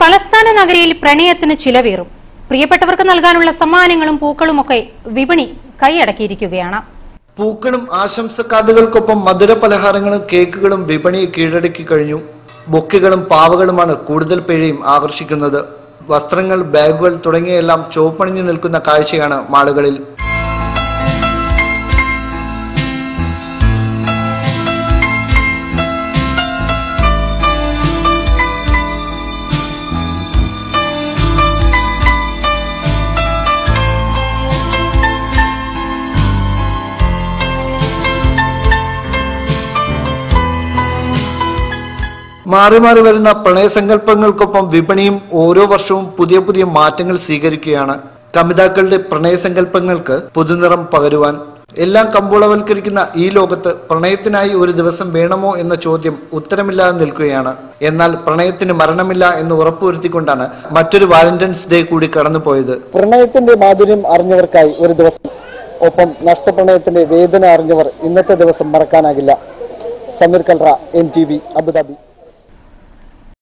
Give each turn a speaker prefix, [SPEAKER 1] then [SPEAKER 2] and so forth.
[SPEAKER 1] തലസ്ഥാന നഗരിയിൽ പ്രണയത്തിന് ചിലവേറും. പ്രിയപ്പെട്ടവർക്ക് നൽകാനുള്ള സമ്മാനങ്ങളും പൂക്കളുമൊക്കെ വിപണി കൈയടക്കിയിരിക്കുകയാണ്.
[SPEAKER 2] പൂക്കളും ആശംസ കാർഡുകൾക്കൊപ്പം മധുര പലഹാരങ്ങളും കേക്കുകളും വിപണിയെ കീഴടക്കി കഴിഞ്ഞു. ബൊക്കെകളും പാവകളുമാണ് കൂടുതൽ പേരെയും ആകർഷിക്കുന്നത്. വസ്ത്രങ്ങൾ, ബാഗുകൾ തുടങ്ങിയെല്ലാം ചുവപ്പണിഞ്ഞു നിൽക്കുന്ന കാഴ്ചയാണ് മാളുകളിൽ. മാറി മാറി വരുന്ന പ്രണയസങ്കല്പങ്ങൾക്കൊപ്പം വിപണിയും ഓരോ വർഷവും പുതിയ പുതിയ മാറ്റങ്ങൾ സ്വീകരിക്കുകയാണ്. കമിതാക്കളുടെ പ്രണയസങ്കല്പങ്ങൾക്ക് പുതുനിറം പകരുവാൻ എല്ലാം കമ്പോളവൽക്കരിക്കുന്ന ഈ ലോകത്ത് പ്രണയത്തിനായി ഒരു ദിവസം വേണമോ എന്ന ചോദ്യം ഉത്തരമില്ലാതെ നിൽക്കുകയാണ്. എന്നാൽ പ്രണയത്തിന് മരണമില്ല എന്ന് ഉറപ്പുവരുത്തിക്കൊണ്ടാണ് മറ്റൊരു വാലന്റൈൻസ് ഡേ കൂടി കടന്നുപോയത്.
[SPEAKER 3] പ്രണയത്തിന്റെ മാധുര്യം അറിഞ്ഞവർക്കായി ഒരു ദിവസം, ഒപ്പം നഷ്ടപ്രണയത്തിന്റെ വേദന അറിഞ്ഞവർ ഇന്നത്തെ ദിവസം മറക്കാനാകില്ല. Sameer Kalra, NTV, Abu Dhabi.